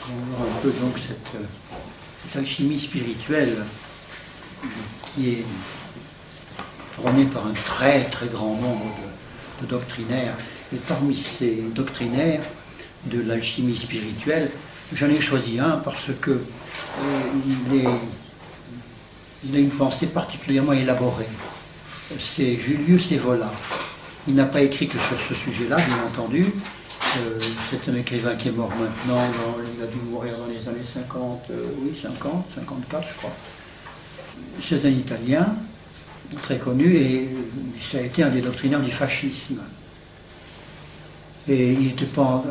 On va voir un peu donc cette alchimie spirituelle qui est prônée par un très très grand nombre de doctrinaires. Et parmi ces doctrinaires de l'alchimie spirituelle, j'en ai choisi un parce que il a une pensée particulièrement élaborée. C'est Julius Evola. Il n'a pas écrit que sur ce sujet-là, bien entendu. C'est un écrivain qui est mort maintenant, il a dû mourir dans les années 50, 54 je crois. C'est un Italien, très connu, et ça a été un des doctrinaires du fascisme. Et il n'était pas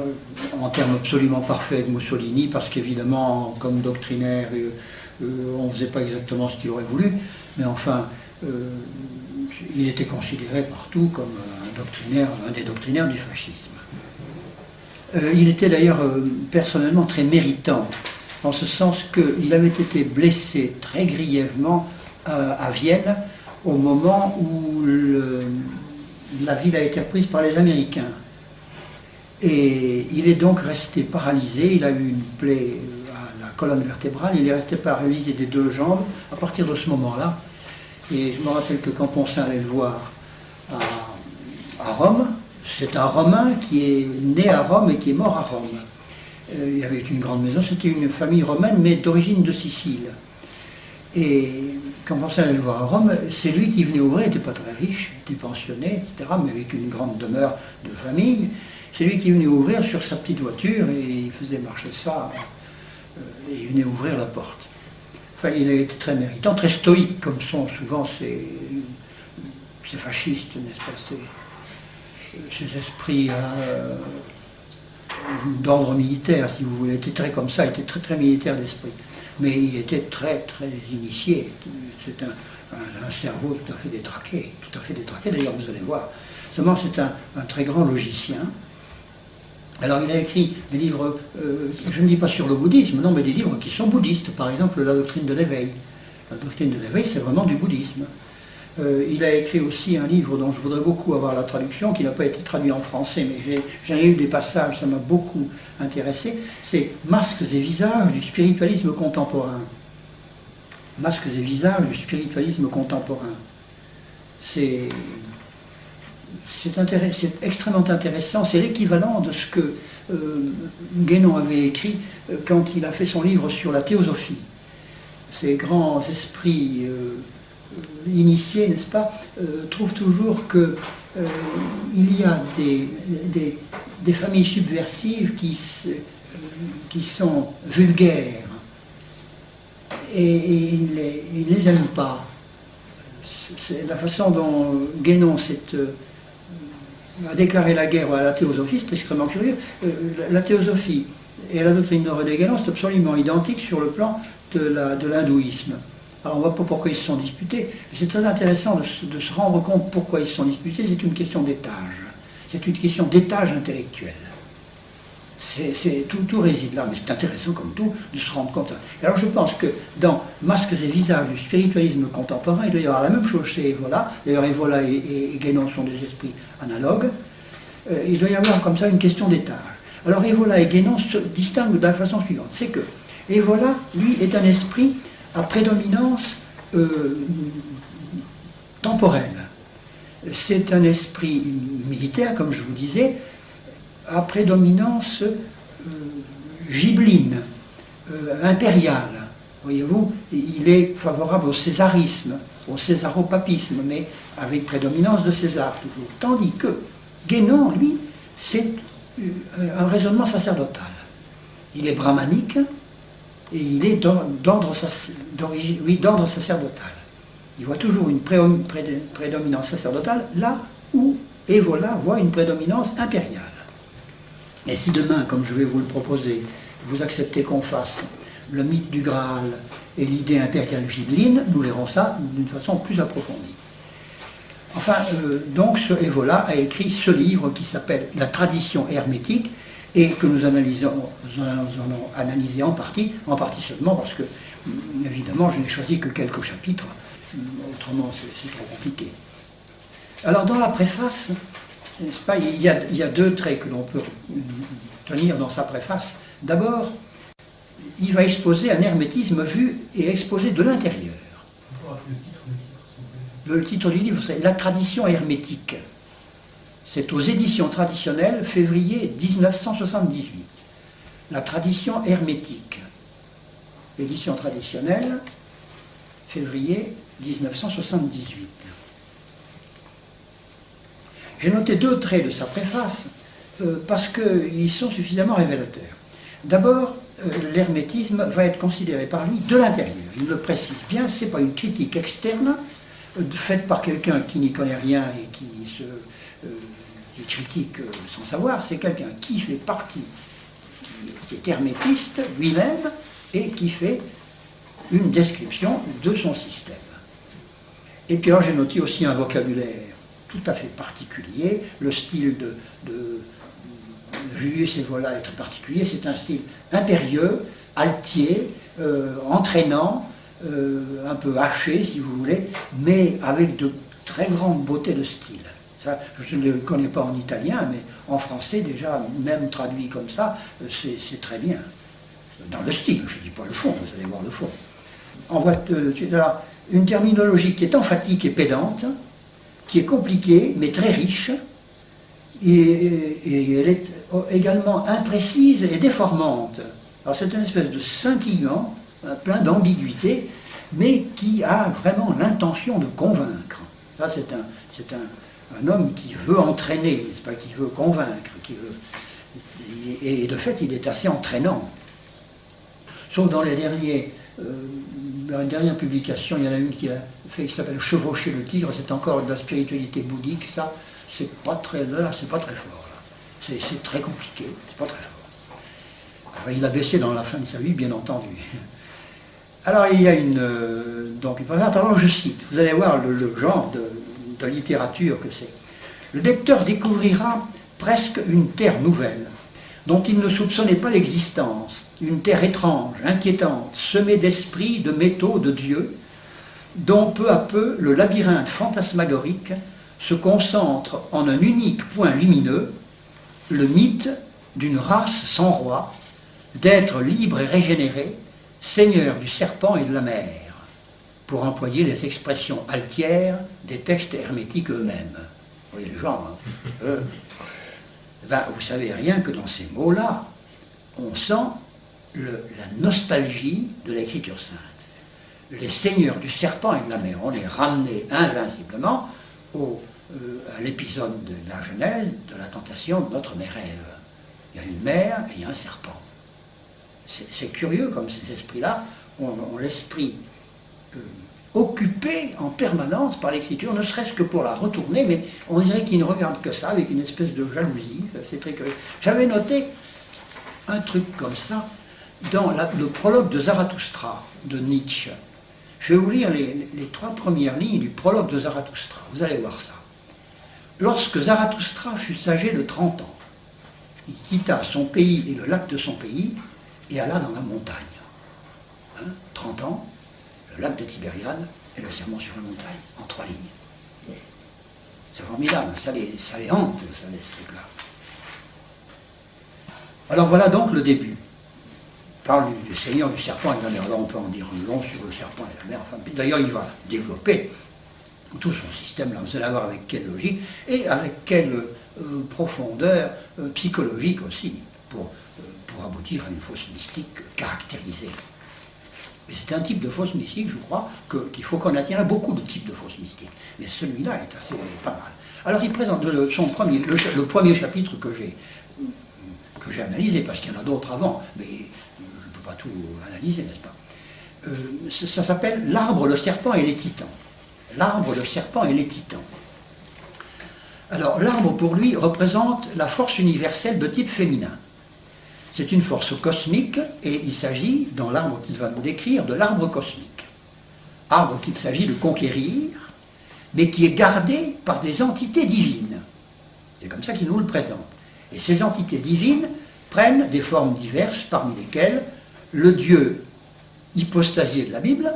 en termes absolument parfaits avec Mussolini, parce qu'évidemment, comme doctrinaire, on ne faisait pas exactement ce qu'il aurait voulu, mais enfin, il était considéré partout comme un des doctrinaires du fascisme. Il était d'ailleurs personnellement très méritant, en ce sens qu'il avait été blessé très grièvement à Vienne au moment où la ville a été reprise par les Américains. Et il est donc resté paralysé, il a eu une plaie à la colonne vertébrale, il est resté paralysé des deux jambes à partir de ce moment-là. Et je me rappelle que quand Poncin allait le voir à Rome, c'est un Romain qui est né à Rome et qui est mort à Rome. Il y avait une grande maison, c'était une famille romaine, mais d'origine de Sicile. Et quand Poncin allait le voir à Rome, c'est lui qui venait ouvrir, il n'était pas très riche, il était pensionné, etc., mais avec une grande demeure de famille. C'est lui qui venait ouvrir sur sa petite voiture et il faisait marcher ça, et il venait ouvrir la porte. Enfin, il a été très méritant, très stoïque, comme sont souvent ces fascistes, n'est-ce pas, ces esprits d'ordre militaire, si vous voulez. Il était très comme ça, il était très très militaire d'esprit. Mais il était très très initié. C'est un cerveau tout à fait détraqué, d'ailleurs vous allez voir. Seulement c'est un très grand logicien. Alors il a écrit des livres, je ne dis pas sur le bouddhisme, non, mais des livres qui sont bouddhistes, par exemple la doctrine de l'éveil. La doctrine de l'éveil, c'est vraiment du bouddhisme. Il a écrit aussi un livre dont je voudrais beaucoup avoir la traduction, qui n'a pas été traduit en français, mais j'en ai eu des passages, ça m'a beaucoup intéressé. C'est Masques et visages du spiritualisme contemporain. Masques et visages du spiritualisme contemporain. C'est extrêmement intéressant, c'est l'équivalent de ce que Guénon avait écrit quand il a fait son livre sur la théosophie. Ces grands esprits initiés, n'est-ce pas, trouvent toujours qu'il y a des familles subversives qui sont vulgaires et ils ne les aiment pas. C'est la façon dont Guénon a déclaré la guerre à la théosophie, c'est extrêmement curieux. La théosophie et la doctrine de René Guénon, c'est absolument identique sur le plan de l'hindouisme. Alors on ne voit pas pourquoi ils se sont disputés, mais c'est très intéressant de se rendre compte pourquoi ils se sont disputés. C'est une question d'étage. C'est une question d'étage intellectuel. Tout réside là, mais c'est intéressant comme tout de se rendre compte. Alors je pense que dans Masques et visages du spiritualisme contemporain, il doit y avoir la même chose chez Evola. D'ailleurs Evola et Guénon sont des esprits analogues. Il doit y avoir comme ça une question d'étage. Alors Evola et Guénon se distinguent de la façon suivante. C'est que Evola, lui, est un esprit à prédominance temporelle. C'est un esprit militaire, comme je vous disais, à prédominance gibbeline, impériale. Voyez-vous, il est favorable au césarisme, au césaropapisme, mais avec prédominance de César toujours. Tandis que Guénon, lui, c'est un raisonnement sacerdotal. Il est brahmanique et il est d'ordre sacerdotal. Il voit toujours une prédominance sacerdotale là où Evola voit une prédominance impériale. Et si demain, comme je vais vous le proposer, vous acceptez qu'on fasse le mythe du Graal et l'idée impériale gibbeline, nous verrons ça d'une façon plus approfondie. Enfin, donc ce Evola a écrit ce livre qui s'appelle La tradition hermétique et que nous allons analyser en partie seulement parce que, évidemment, je n'ai choisi que quelques chapitres, autrement c'est trop compliqué. Alors dans la préface, n'est-ce pas, il y a deux traits que l'on peut tenir dans sa préface. D'abord, il va exposer un hermétisme vu et exposé de l'intérieur. Le titre du livre, c'est « La tradition hermétique ». C'est aux éditions traditionnelles, février 1978. La tradition hermétique. Édition traditionnelle, février 1978. J'ai noté 2 traits de sa préface parce qu'ils sont suffisamment révélateurs. D'abord, l'hermétisme va être considéré par lui de l'intérieur. Il le précise bien, ce n'est pas une critique externe faite par quelqu'un qui n'y connaît rien et qui critique sans savoir, c'est quelqu'un qui fait partie, qui est hermétiste lui-même et qui fait une description de son système. Et puis alors j'ai noté aussi un vocabulaire tout à fait particulier, le style de Julius Evola est très particulier, c'est un style impérieux, altier, entraînant, un peu haché si vous voulez, mais avec de très grandes beautés de style. Ça, je ne le connais pas en italien, mais en français déjà, même traduit comme ça, c'est très bien. Dans le style, je ne dis pas le fond, vous allez voir le fond. On voit une terminologie qui est emphatique et pédante, qui est compliquée, mais très riche, et elle est également imprécise et déformante. Alors c'est une espèce de scintillement, plein d'ambiguïté, mais qui a vraiment l'intention de convaincre. Ça, c'est un homme qui veut entraîner, n'est-ce pas, qui veut convaincre, et de fait, il est assez entraînant. Sauf dans les dernières publications, il y en a une qui s'appelle « Chevaucher le tigre », c'est encore de la spiritualité bouddhique, ça, c'est pas très fort, là. C'est très compliqué, c'est pas très fort. Alors, il a baissé dans la fin de sa vie, bien entendu. Alors, il y a alors je cite, vous allez voir le genre de littérature que c'est. Le lecteur découvrira presque une terre nouvelle, dont il ne soupçonnait pas l'existence, une terre étrange, inquiétante, semée d'esprits, de métaux, de dieux, dont peu à peu le labyrinthe fantasmagorique se concentre en un unique point lumineux, le mythe d'une race sans roi, d'êtres libres et régénérés, seigneurs du serpent et de la mer, pour employer les expressions altières des textes hermétiques eux-mêmes. Vous voyez les gens, hein, vous savez rien que dans ces mots-là, on sent la nostalgie de l'écriture sainte. Les seigneurs du serpent et de la mer, on est ramené invinciblement à l'épisode de la Genèse, de la tentation de notre mère Ève. Il y a une mer et il y a un serpent. C'est curieux comme ces esprits-là ont l'esprit occupé en permanence par l'écriture, ne serait-ce que pour la retourner, mais on dirait qu'ils ne regardent que ça avec une espèce de jalousie. C'est très curieux. J'avais noté un truc comme ça dans le prologue de Zarathustra de Nietzsche. Je vais vous lire les 3 premières lignes du prologue de Zarathustra. Vous allez voir ça. Lorsque Zarathustra fut âgé de 30 ans, il quitta son pays et le lac de son pays et alla dans la montagne. 30 ans, le lac de Tibériade et le sermon sur la montagne, en 3 lignes. C'est formidable, ça les hante, ça, ce truc-là. Alors voilà donc le début. Il parle du Seigneur du serpent et de la mer. Alors on peut en dire long sur le serpent et la mer. Enfin, d'ailleurs, il va développer tout son système, là, vous allez voir avec quelle logique et avec quelle profondeur psychologique aussi, pour aboutir à une fausse mystique caractérisée. Et c'est un type de fausse mystique, je crois, qu'il faut connaître. Il y en a beaucoup de types de fausses mystiques, mais celui-là est assez pas mal. Alors il présente le premier chapitre que j'ai analysé, parce qu'il y en a d'autres avant, mais je ne peux pas tout analyser, n'est-ce pas? Ça s'appelle « L'arbre, le serpent et les titans ». L'arbre, le serpent et les titans. Alors l'arbre, pour lui, représente la force universelle de type féminin. C'est une force cosmique, et il s'agit, dans l'arbre qu'il va nous décrire, de l'arbre cosmique. Arbre qu'il s'agit de conquérir, mais qui est gardé par des entités divines. C'est comme ça qu'il nous le présente. Et ces entités divines prennent des formes diverses, parmi lesquelles le Dieu hypostasié de la Bible,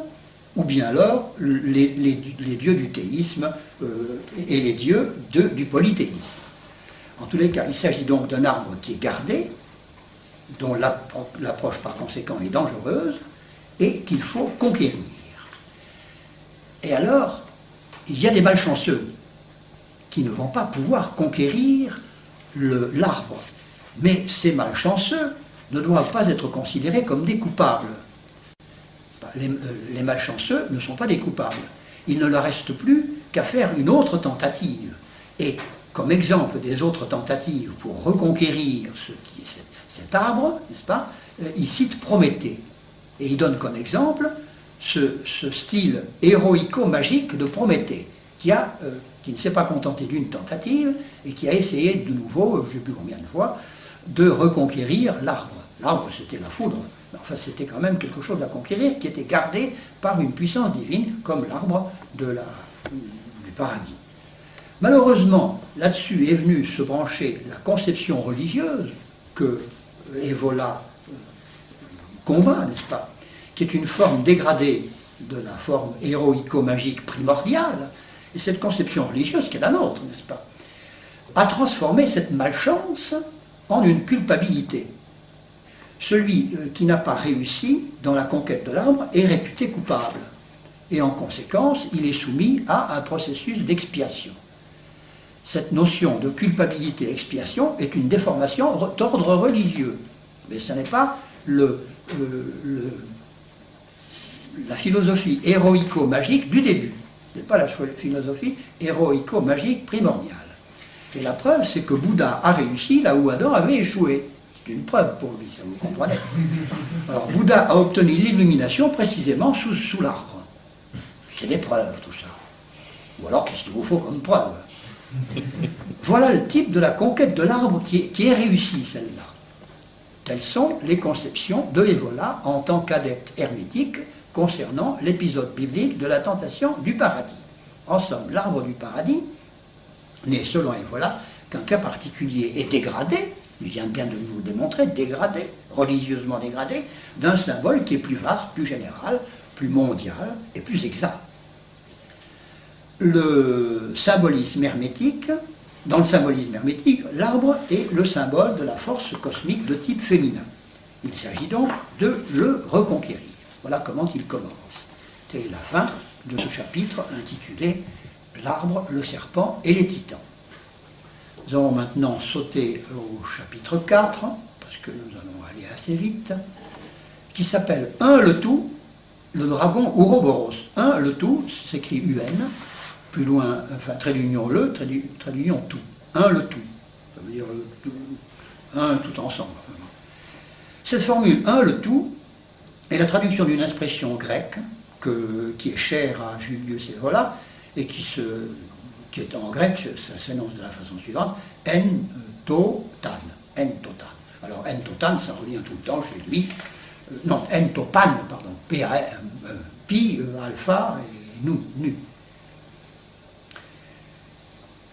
ou bien alors les dieux du théisme et les dieux du polythéisme. En tous les cas, il s'agit donc d'un arbre qui est gardé, dont l'approche par conséquent est dangereuse, et qu'il faut conquérir. Et alors, il y a des malchanceux qui ne vont pas pouvoir conquérir l'arbre. Mais ces malchanceux ne doivent pas être considérés comme des coupables. Les malchanceux ne sont pas des coupables. Il ne leur reste plus qu'à faire une autre tentative. Et comme exemple des autres tentatives pour reconquérir cet arbre, n'est-ce pas, il cite Prométhée. Et il donne comme exemple ce style héroïco-magique de Prométhée, qui ne s'est pas contenté d'une tentative et qui a essayé de nouveau, je ne sais plus combien de fois, de reconquérir l'arbre. L'arbre, c'était la foudre. Enfin, c'était quand même quelque chose à conquérir qui était gardé par une puissance divine, comme l'arbre du paradis. Malheureusement, là-dessus est venue se brancher la conception religieuse que Evola combat, n'est-ce pas, qui est une forme dégradée de la forme héroïco-magique primordiale, et cette conception religieuse qui est la nôtre, n'est-ce pas, a transformé cette malchance en une culpabilité. Celui qui n'a pas réussi dans la conquête de l'arbre est réputé coupable, et en conséquence, il est soumis à un processus d'expiation. Cette notion de culpabilité-expiation est une déformation d'ordre religieux, mais ce n'est pas la philosophie héroïco-magique du début. Ce n'est pas la philosophie héroïco-magique primordiale. Et la preuve, c'est que Bouddha a réussi là où Adam avait échoué. C'est une preuve pour lui, ça vous comprenez. Alors, Bouddha a obtenu l'illumination précisément sous l'arbre. C'est des preuves, tout ça. Ou alors, qu'est-ce qu'il vous faut comme preuve? Voilà le type de la conquête de l'arbre qui est réussie, celle-là. Telles sont les conceptions de Evola en tant qu'adepte hermétique concernant l'épisode biblique de la tentation du paradis. En somme, l'arbre du paradis n'est, selon Evola, qu'un cas particulier est dégradé, il vient bien de nous le démontrer, dégradé, religieusement dégradé, d'un symbole qui est plus vaste, plus général, plus mondial et plus exact. Le symbolisme hermétique, dans le symbolisme hermétique, l'arbre est le symbole de la force cosmique de type féminin. Il s'agit donc de le reconquérir. Voilà comment il commence. C'est la fin de ce chapitre intitulé « L'arbre, le serpent et les titans ». Nous allons maintenant sauter au chapitre 4, parce que nous allons aller assez vite, qui s'appelle « Un le tout », le dragon Ouroboros. Un le tout, s'écrit UN, plus loin, enfin, trait d'union le, trait d'union tout. Un le tout. Ça veut dire un tout ensemble. Cette formule un le tout est la traduction d'une expression grecque qui est chère à Julius Evola et qui est en grec, ça s'énonce de la façon suivante, entotan. Entotan. Alors entotan, ça revient tout le temps chez lui. Non, entopan, pardon. Pi, alpha et nu.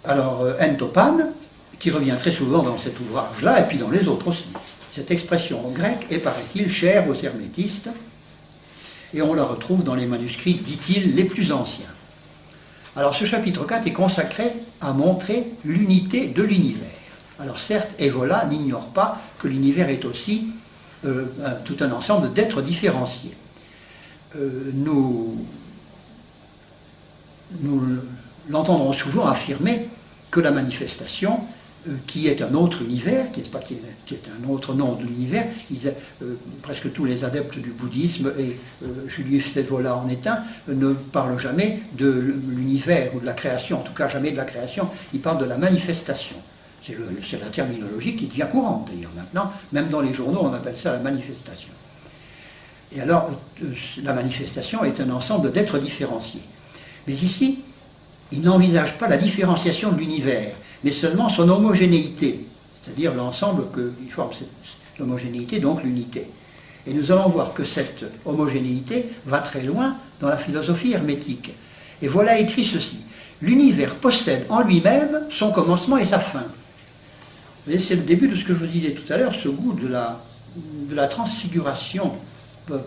Alors, entopan, qui revient très souvent dans cet ouvrage-là, et puis dans les autres aussi. Cette expression grecque est, paraît-il, chère aux hermétistes, et on la retrouve dans les manuscrits, dit-il, les plus anciens. Alors, ce chapitre 4 est consacré à montrer l'unité de l'univers. Alors, certes, Evola n'ignore pas que l'univers est aussi tout un ensemble d'êtres différenciés. Nous l'entendrons souvent affirmer que la manifestation, qui est un autre univers, qui est un autre nom de l'univers, presque tous les adeptes du bouddhisme, et Julius Evola en est un, ne parlent jamais de l'univers ou de la création, en tout cas jamais de la création, ils parlent de la manifestation. C'est la terminologie qui devient courante d'ailleurs maintenant, même dans les journaux on appelle ça la manifestation. Et alors, la manifestation est un ensemble d'êtres différenciés. Mais ici, il n'envisage pas la différenciation de l'univers, mais seulement son homogénéité, c'est-à-dire l'ensemble qui forme l'homogénéité, donc l'unité. Et nous allons voir que cette homogénéité va très loin dans la philosophie hermétique. Et voilà écrit ceci: l'univers possède en lui-même son commencement et sa fin. Vous voyez, c'est le début de ce que je vous disais tout à l'heure, ce goût de la transfiguration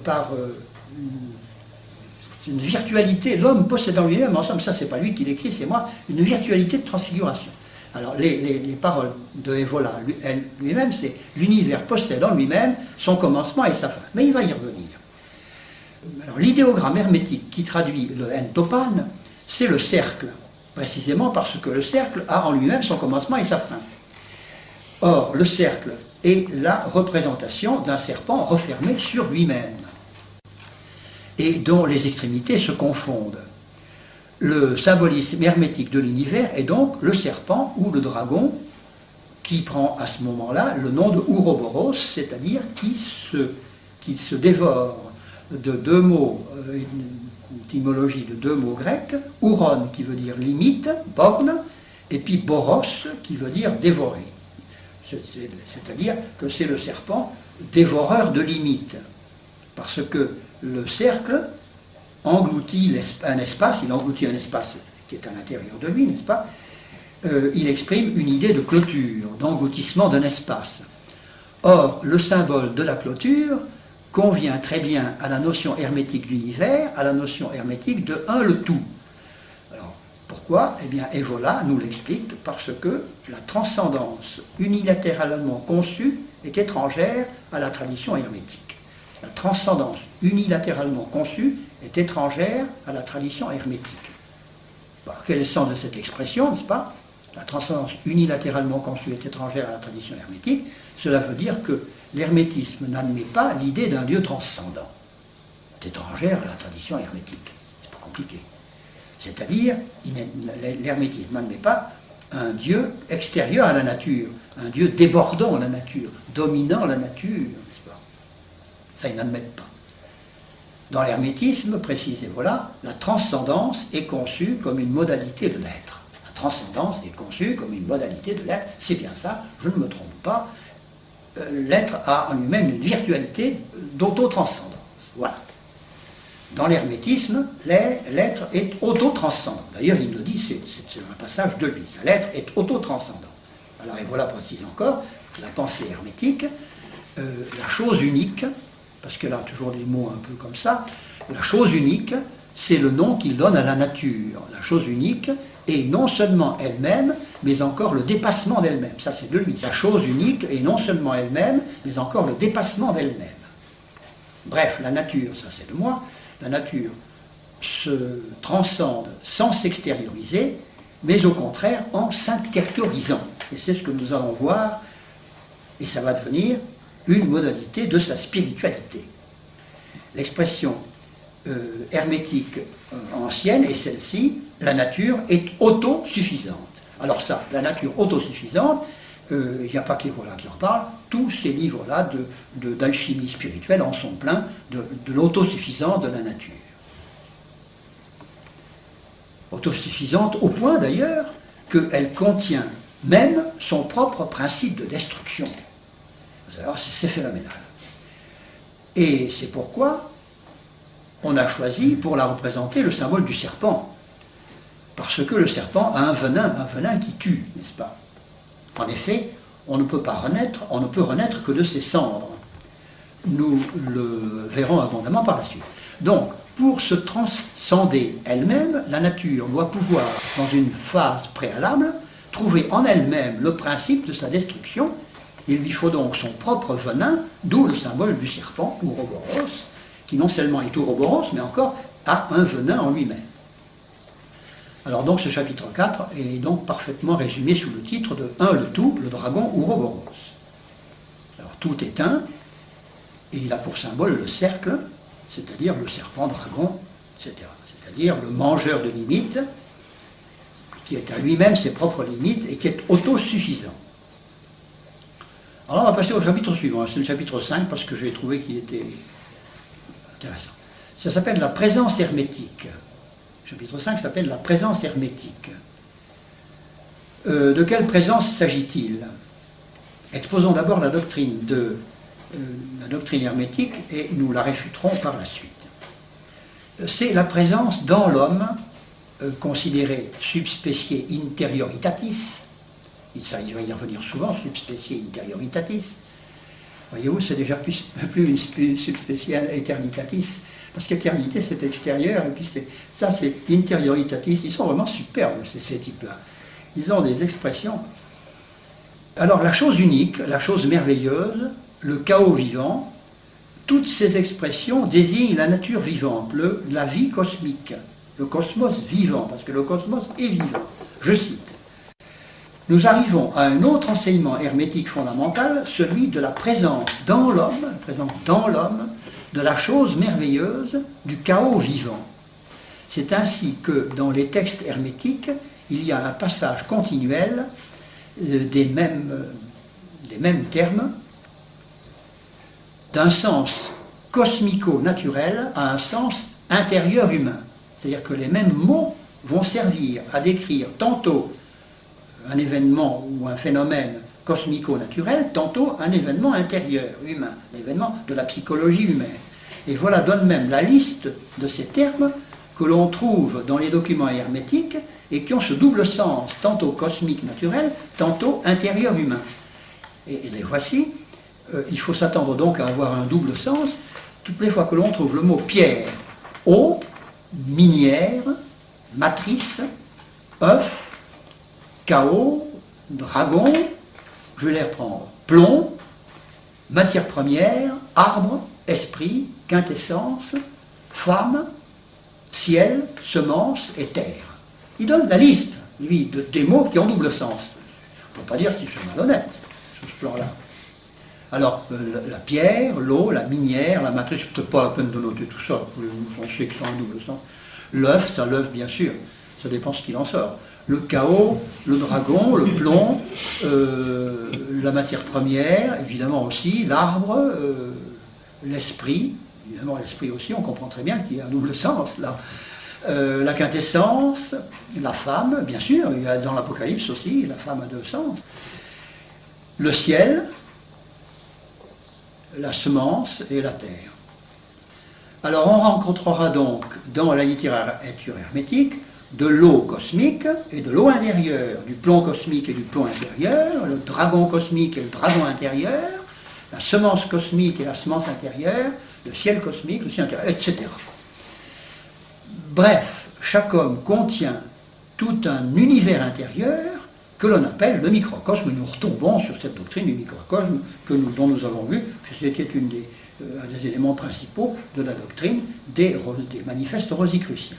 par une virtualité. L'homme possède en lui-même, ensemble, ça c'est pas lui qui l'écrit, c'est moi, une virtualité de transfiguration. Alors, les paroles de Evola lui-même, c'est l'univers possède en lui-même son commencement et sa fin. Mais il va y revenir. Alors, l'idéogramme hermétique qui traduit le entopane, c'est le cercle, précisément parce que le cercle a en lui-même son commencement et sa fin. Or, le cercle est la représentation d'un serpent refermé sur lui-même et dont les extrémités se confondent. Le symbolisme hermétique de l'univers est donc le serpent ou le dragon qui prend à ce moment-là le nom de Ouroboros, c'est-à-dire qui se dévore de deux mots, une étymologie de deux mots grecs, ouron qui veut dire limite, borne, et puis boros qui veut dire dévorer. C'est-à-dire que c'est le serpent dévoreur de limites, parce que le cercle engloutit un espace, il engloutit un espace qui est à l'intérieur de lui, n'est-ce pas? Il exprime une idée de clôture, d'engloutissement d'un espace. Or, le symbole de la clôture convient très bien à la notion hermétique d'univers, à la notion hermétique de un le tout. Alors, pourquoi? Eh bien, Evola nous l'explique parce que la transcendance unilatéralement conçue est étrangère à la tradition hermétique. La transcendance unilatéralement conçue est étrangère à la tradition hermétique. Bon, quel est le sens de cette expression, n'est-ce pas? La transcendance unilatéralement conçue est étrangère à la tradition hermétique. Cela veut dire que l'hermétisme n'admet pas l'idée d'un Dieu transcendant. C'est étrangère à la tradition hermétique. C'est pas compliqué. C'est-à-dire, l'hermétisme n'admet pas un Dieu extérieur à la nature, un Dieu débordant la nature, dominant la nature. Ça, ils n'admettent pas. Dans l'hermétisme, précise Evola, la transcendance est conçue comme une modalité de l'être. La transcendance est conçue comme une modalité de l'être. C'est bien ça, je ne me trompe pas. L'être a en lui-même une virtualité d'autotranscendance. Voilà. Dans l'hermétisme, l'être est autotranscendant. D'ailleurs, il le dit, c'est un passage de lui. L'être est autotranscendant. Alors Evola précise encore, la pensée hermétique, la chose unique, parce qu'elle a toujours des mots un peu comme ça, la chose unique, c'est le nom qu'il donne à la nature. La chose unique est non seulement elle-même, mais encore le dépassement d'elle-même. Ça, c'est de lui. La chose unique est non seulement elle-même, mais encore le dépassement d'elle-même. Bref, la nature, ça c'est de moi, la nature se transcende sans s'extérioriser, mais au contraire en s'intériorisant. Et c'est ce que nous allons voir, et ça va devenir une modalité de sa spiritualité. L'expression hermétique ancienne est celle-ci, la nature est autosuffisante. Alors ça, la nature autosuffisante, il n'y a pas qu'Evola qui en parle, tous ces livres-là d'alchimie spirituelle en sont pleins de l'autosuffisance de la nature. Autosuffisante au point d'ailleurs qu'elle contient même son propre principe de destruction. Alors c'est phénoménal. Et c'est pourquoi on a choisi pour la représenter le symbole du serpent. Parce que le serpent a un venin qui tue, n'est-ce pas? En effet, on ne peut pas renaître, on ne peut renaître que de ses cendres. Nous le verrons abondamment par la suite. Donc, pour se transcender elle-même, la nature doit pouvoir, dans une phase préalable, trouver en elle-même le principe de sa destruction. Il lui faut donc son propre venin, d'où le symbole du serpent, Ouroboros, qui non seulement est Ouroboros, mais encore a un venin en lui-même. Alors donc ce chapitre 4 est donc parfaitement résumé sous le titre de « Un le tout, le dragon Ouroboros ». Alors tout est un, et il a pour symbole le cercle, c'est-à-dire le serpent-dragon, etc. C'est-à-dire le mangeur de limites, qui est à lui-même ses propres limites et qui est autosuffisant. Alors on va passer au chapitre suivant, c'est le chapitre 5 parce que j'ai trouvé qu'il était intéressant. Ça s'appelle la présence hermétique. Le chapitre 5 s'appelle la présence hermétique. De quelle présence s'agit-il? Exposons d'abord la doctrine hermétique et nous la réfuterons par la suite. C'est la présence dans l'homme, considérée subspecie interioritatis. Il va y revenir souvent, subspecie interioritatis. Voyez-vous, c'est déjà plus une subspecie eternitatis, parce qu'éternité c'est extérieur, et puis ça c'est interioritatis. Ils sont vraiment superbes, ces types-là. Ils ont des expressions. Alors la chose unique, la chose merveilleuse, le chaos vivant, toutes ces expressions désignent la nature vivante, la vie cosmique, le cosmos vivant, parce que le cosmos est vivant. Je cite. Nous arrivons à un autre enseignement hermétique fondamental, celui de la présence dans l'homme, de la chose merveilleuse, du chaos vivant. C'est ainsi que dans les textes hermétiques, il y a un passage continuel des mêmes termes, d'un sens cosmico-naturel à un sens intérieur humain. C'est-à-dire que les mêmes mots vont servir à décrire tantôt un événement ou un phénomène cosmico-naturel, tantôt un événement intérieur, humain, l'événement de la psychologie humaine. Et voilà donne même la liste de ces termes que l'on trouve dans les documents hermétiques et qui ont ce double sens, tantôt cosmique naturel, tantôt intérieur humain. Et les voici. Il faut s'attendre donc à avoir un double sens. Toutes les fois que l'on trouve le mot pierre, eau, minière, matrice, œuf, chaos, dragon, je vais les reprendre, plomb, matière première, arbre, esprit, quintessence, femme, ciel, semence et terre. Il donne la liste, lui, des mots qui ont double sens. On ne peut pas dire qu'ils sont malhonnêtes sur ce plan-là. Alors, la pierre, l'eau, la minière, la matrice, c'est peut-être pas la peine de noter tout ça, on sait que ça a un double sens. L'œuf, ça l'œuf bien sûr, ça dépend ce qu'il en sort. Le chaos, le dragon, le plomb, la matière première, évidemment aussi, l'arbre, l'esprit, évidemment l'esprit aussi, on comprend très bien qu'il y a un double sens là. La quintessence, la femme, bien sûr, il y a dans l'Apocalypse aussi, la femme a deux sens. Le ciel, la semence et la terre. Alors on rencontrera donc dans la littérature hermétique de l'eau cosmique et de l'eau intérieure, du plomb cosmique et du plomb intérieur, le dragon cosmique et le dragon intérieur, la semence cosmique et la semence intérieure, le ciel cosmique, le ciel intérieur, etc. Bref, chaque homme contient tout un univers intérieur que l'on appelle le microcosme. Nous retombons sur cette doctrine du microcosme dont nous avons vu que c'était un des éléments principaux de la doctrine des manifestes rosicruciens.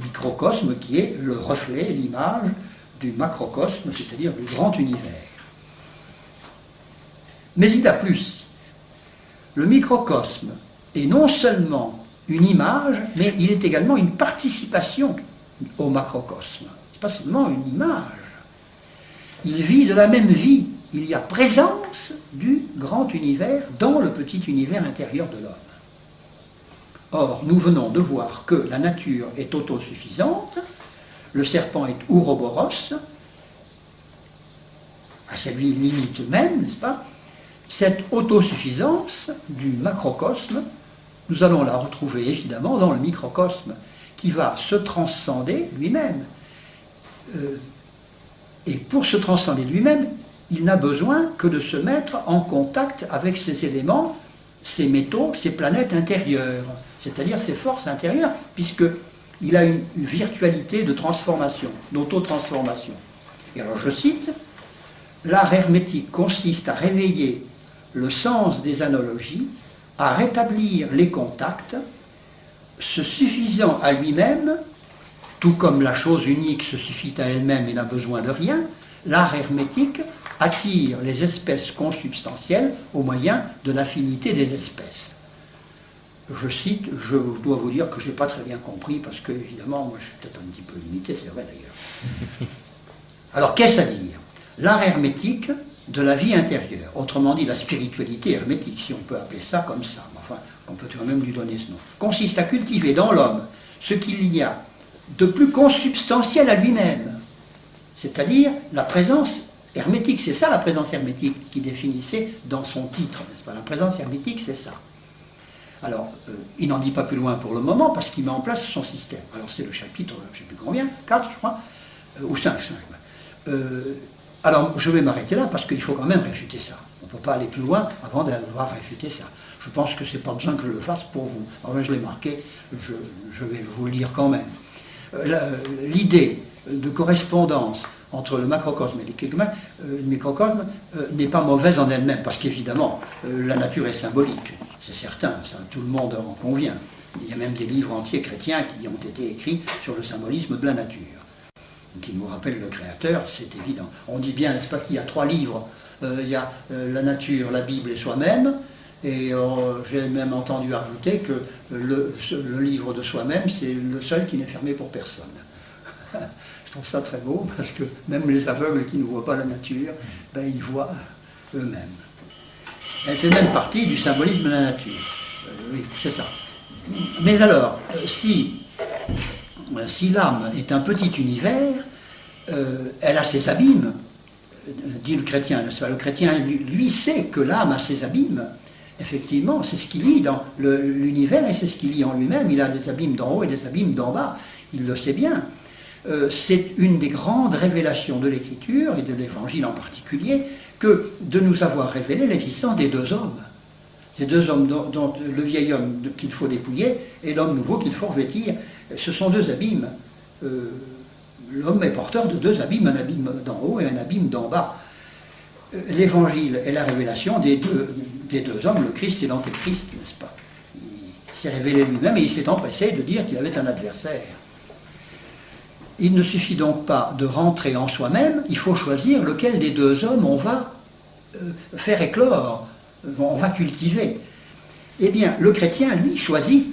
Microcosme qui est le reflet, l'image du macrocosme, c'est-à-dire du grand univers. Mais il y a plus. Le microcosme est non seulement une image, mais il est également une participation au macrocosme. Ce n'est pas seulement une image. Il vit de la même vie. Il y a présence du grand univers dans le petit univers intérieur de l'homme. Or, nous venons de voir que la nature est autosuffisante, le serpent est ouroboros, à sa limite même, n'est-ce pas? Cette autosuffisance du macrocosme, nous allons la retrouver évidemment dans le microcosme, qui va se transcender lui-même. Et pour se transcender lui-même, il n'a besoin que de se mettre en contact avec ces éléments, ces métaux, ces planètes intérieures, c'est-à-dire ces forces intérieures, puisqu'il a une virtualité de transformation, d'auto-transformation. Et alors je cite, « L'art hermétique consiste à réveiller le sens des analogies, à rétablir les contacts, se suffisant à lui-même, tout comme la chose unique se suffit à elle-même et n'a besoin de rien, l'art hermétique attire les espèces consubstantielles au moyen de l'affinité des espèces. » Je cite, je dois vous dire que je n'ai pas très bien compris, parce que, évidemment, moi je suis peut-être un petit peu limité, c'est vrai d'ailleurs. Alors, qu'est-ce à dire? L'art hermétique de la vie intérieure, autrement dit la spiritualité hermétique, si on peut appeler ça comme ça, enfin, on peut quand même lui donner ce nom, consiste à cultiver dans l'homme ce qu'il y a de plus consubstantiel à lui-même, c'est-à-dire la présence hermétique. C'est ça la présence hermétique qui définissait dans son titre, n'est-ce pas? La présence hermétique, c'est ça. Alors, il n'en dit pas plus loin pour le moment, parce qu'il met en place son système. Alors, c'est le chapitre, je ne sais plus combien, 4, je crois, ou 5. Alors, je vais m'arrêter là, parce qu'il faut quand même réfuter ça. On ne peut pas aller plus loin avant d'avoir réfuté ça. Je pense que ce n'est pas besoin que je le fasse pour vous. Alors, je l'ai marqué, je vais vous le lire quand même. l'idée de correspondance entre le macrocosme et le microcosme n'est pas mauvaise en elle-même, parce qu'évidemment, la nature est symbolique, c'est certain, ça, tout le monde en convient. Il y a même des livres entiers chrétiens qui ont été écrits sur le symbolisme de la nature, qui nous rappellent le Créateur, c'est évident. On dit bien, n'est-ce pas, qu'il y a 3 livres, il y a la nature, la Bible et soi-même, et j'ai même entendu ajouter que le livre de soi-même, c'est le seul qui n'est fermé pour personne. Je trouve ça très beau, parce que même les aveugles qui ne voient pas la nature, ben, ils voient eux-mêmes. Et c'est même partie du symbolisme de la nature. Oui, c'est ça. Mais alors, si l'âme est un petit univers, elle a ses abîmes, dit le chrétien. Le chrétien, lui, sait que l'âme a ses abîmes. Effectivement, c'est ce qu'il lit dans l'univers et c'est ce qu'il lit en lui-même. Il a des abîmes d'en haut et des abîmes d'en bas. Il le sait bien. C'est une des grandes révélations de l'Écriture, et de l'Évangile en particulier, que de nous avoir révélé l'existence des 2 hommes. Ces 2 hommes, dont le vieil homme qu'il faut dépouiller et l'homme nouveau qu'il faut revêtir, ce sont 2 abîmes. L'homme est porteur de 2 abîmes, un abîme d'en haut et un abîme d'en bas. L'Évangile est la révélation des deux hommes, le Christ et l'Antéchrist, n'est-ce pas? Il s'est révélé lui-même et il s'est empressé de dire qu'il avait un adversaire. Il ne suffit donc pas de rentrer en soi-même, il faut choisir lequel des 2 hommes on va faire éclore, on va cultiver. Eh bien, le chrétien, lui, choisit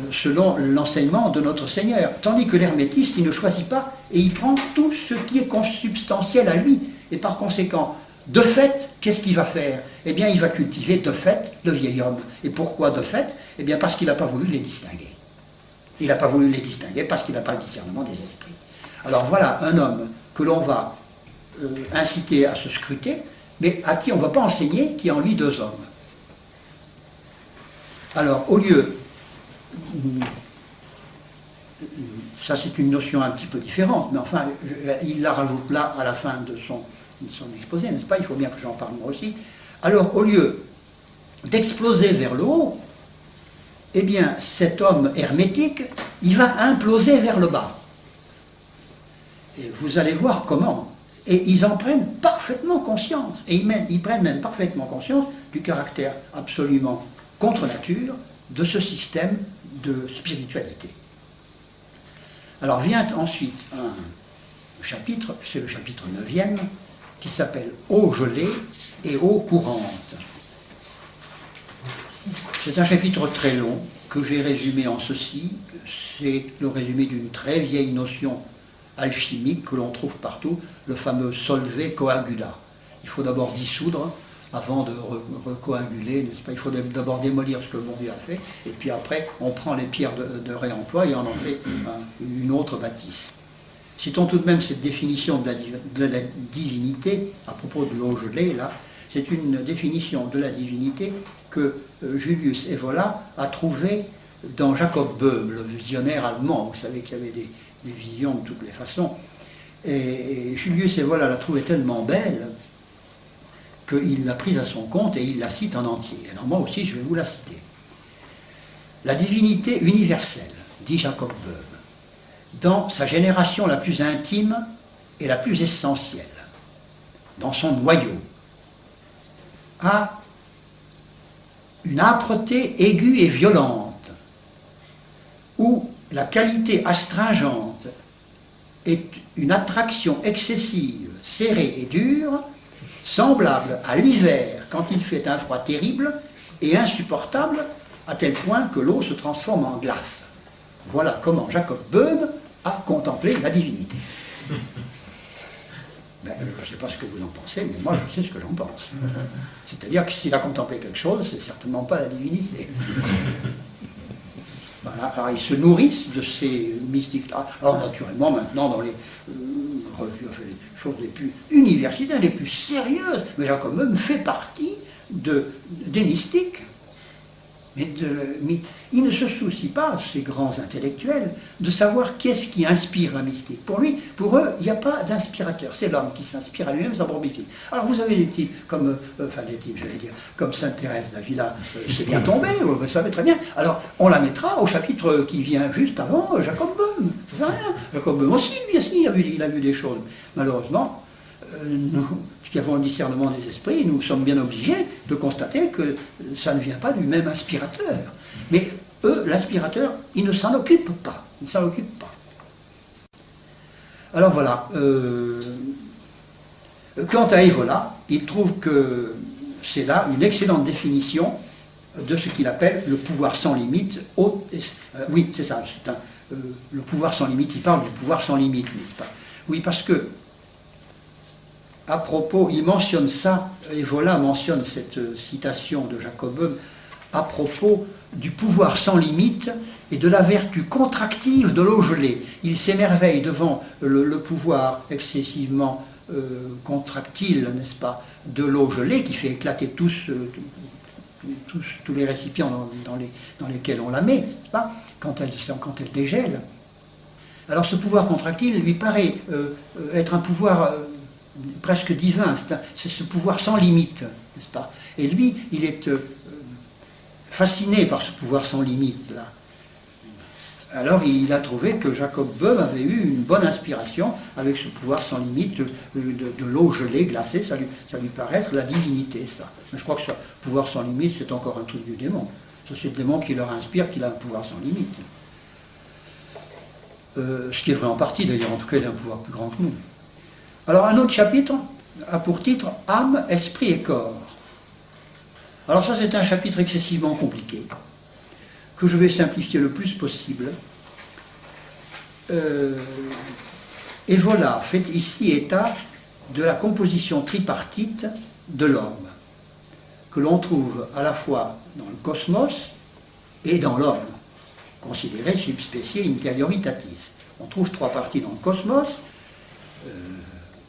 selon l'enseignement de notre Seigneur, tandis que l'hermétiste, il ne choisit pas et il prend tout ce qui est consubstantiel à lui. Et par conséquent, de fait, qu'est-ce qu'il va faire? Eh bien, il va cultiver de fait le vieil homme. Et pourquoi de fait? Eh bien, parce qu'il n'a pas voulu les distinguer. Il n'a pas voulu les distinguer parce qu'il n'a pas le discernement des esprits. Alors voilà un homme que l'on va inciter à se scruter, mais à qui on ne va pas enseigner qu'il y a en lui 2 hommes. Alors, au lieu... Ça, c'est une notion un petit peu différente, mais enfin, il la rajoute là à la fin de son exposé, n'est-ce pas? Il faut bien que j'en parle moi aussi. Alors, au lieu d'exploser vers le haut, eh bien, cet homme hermétique, il va imploser vers le bas. Et vous allez voir comment. Et ils en prennent parfaitement conscience. Et ils prennent même parfaitement conscience du caractère absolument contre nature de ce système de spiritualité. Alors vient ensuite un chapitre, c'est le chapitre 9e, qui s'appelle « Eau gelée et eau courante ». C'est un chapitre très long que j'ai résumé en ceci. C'est le résumé d'une très vieille notion alchimique que l'on trouve partout, le fameux solvé coagula. Il faut d'abord dissoudre avant de recoaguler, n'est-ce pas? Il faut d'abord démolir ce que le bon Dieu a fait, et puis après on prend les pierres de réemploi et on en fait une autre bâtisse. Citons tout de même cette définition de la divinité à propos de l'eau gelée, là. C'est une définition de la divinité que Julius Evola a trouvée dans Jacob Böhm, le visionnaire allemand. Vous savez qu'il y avait des visions de toutes les façons. Et Julius Evola l'a trouvée tellement belle qu'il l'a prise à son compte et il la cite en entier. Alors moi aussi, je vais vous la citer. La divinité universelle, dit Jacob Böhm, dans sa génération la plus intime et la plus essentielle, dans son noyau, a une âpreté aiguë et violente, où la qualité astringente est une attraction excessive, serrée et dure, semblable à l'hiver quand il fait un froid terrible et insupportable à tel point que l'eau se transforme en glace. Voilà comment Jacob Böhm a contemplé la divinité. Ben, je ne sais pas ce que vous en pensez, mais moi je sais ce que j'en pense. C'est-à-dire que s'il a contemplé quelque chose, c'est certainement pas la divinité. Voilà, alors ils se nourrissent de ces mystiques-là. Alors naturellement, maintenant, dans les revues, enfin, les choses les plus universitaires, les plus sérieuses, mais Jacob Böhm fait partie des mystiques. Mais il ne se soucie pas, ces grands intellectuels, de savoir qu'est-ce qui inspire la mystique. Pour eux, il n'y a pas d'inspirateur. C'est l'homme qui s'inspire à lui-même sa propre mystique. Alors vous avez des types comme, comme Sainte Thérèse d'Avila, c'est bien tombé, vous savez très bien. Alors on la mettra au chapitre qui vient juste avant, Jacob Böhm. Ça fait rien. Jacob Böhm aussi, lui aussi, il a vu des choses. Malheureusement, nous qui avons le discernement des esprits, nous sommes bien obligés de constater que ça ne vient pas du même inspirateur. Mais eux, l'aspirateur, ils ne s'en occupent pas. Ils ne s'en occupent pas. Alors voilà. Quant à Evola, il trouve que c'est là une excellente définition de ce qu'il appelle le pouvoir sans limite. Oui, c'est ça. Le pouvoir sans limite, il parle du pouvoir sans limite, n'est-ce pas? Oui, parce que à propos, il mentionne ça, Evola mentionne cette citation de Jacob Böhm à propos du pouvoir sans limite et de la vertu contractive de l'eau gelée. Il s'émerveille devant le pouvoir excessivement contractile, n'est-ce pas, de l'eau gelée qui fait éclater tous les récipients dans lesquels on la met, n'est-ce pas, quand elle dégèle. Alors ce pouvoir contractile lui paraît être un pouvoir presque divin, c'est ce pouvoir sans limite, n'est-ce pas? Et lui, il est fasciné par ce pouvoir sans limite, là. Alors il a trouvé que Jacob Böhm avait eu une bonne inspiration avec ce pouvoir sans limite de l'eau gelée, glacée, ça lui paraît être la divinité, ça. Mais je crois que ce pouvoir sans limite, c'est encore un truc du démon. Ça, c'est le démon qui leur inspire qu'il a un pouvoir sans limite. Ce qui est vrai en partie, d'ailleurs, en tout cas, il a un pouvoir plus grand que nous. Alors un autre chapitre a pour titre « âme, esprit et corps ». Alors ça c'est un chapitre excessivement compliqué, que je vais simplifier le plus possible. Et voilà, fait ici état de la composition tripartite de l'homme, que l'on trouve à la fois dans le cosmos et dans l'homme, considéré subspecie interioritatis. On trouve trois parties dans le cosmos.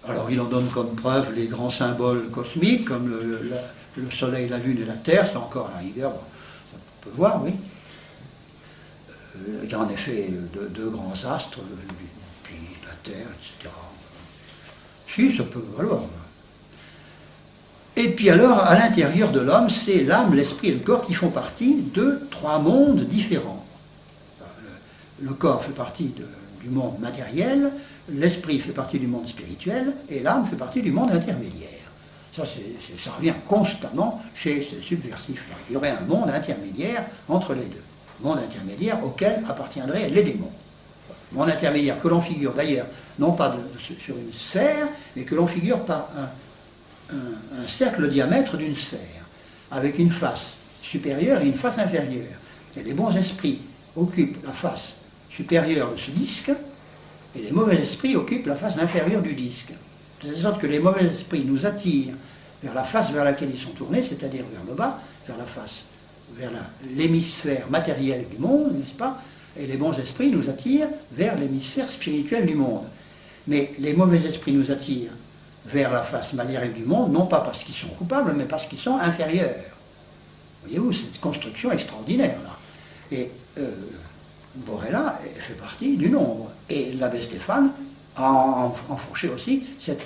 Alors il en donne comme preuve les grands symboles cosmiques, comme le Soleil, la Lune et la Terre, c'est encore à la rigueur, bon, on peut voir, oui. Il y a en effet deux grands astres, puis la Terre, etc. Si, ça peut valoir. Et puis alors, à l'intérieur de l'homme, c'est l'âme, l'esprit et le corps qui font partie de trois mondes différents. Le corps fait partie du monde matériel, l'esprit fait partie du monde spirituel et l'âme fait partie du monde intermédiaire. Ça revient constamment chez ces subversifs-là. Il y aurait un monde intermédiaire entre les deux. Monde intermédiaire auquel appartiendraient les démons. Monde intermédiaire que l'on figure d'ailleurs, non pas sur une sphère, mais que l'on figure par un cercle de diamètre d'une sphère, avec une face supérieure et une face inférieure. Et les bons esprits occupent la face supérieure de ce disque, et les mauvais esprits occupent la face inférieure du disque. De sorte que les mauvais esprits nous attirent vers la face vers laquelle ils sont tournés, c'est-à-dire vers le bas, vers la face, vers l'hémisphère matériel du monde, n'est-ce pas? Et les bons esprits nous attirent vers l'hémisphère spirituel du monde. Mais les mauvais esprits nous attirent vers la face matérielle du monde, non pas parce qu'ils sont coupables, mais parce qu'ils sont inférieurs. Voyez-vous, c'est une construction extraordinaire, là. Et Borella fait partie du nombre. Et l'abbé Stéphane a enfourché aussi cette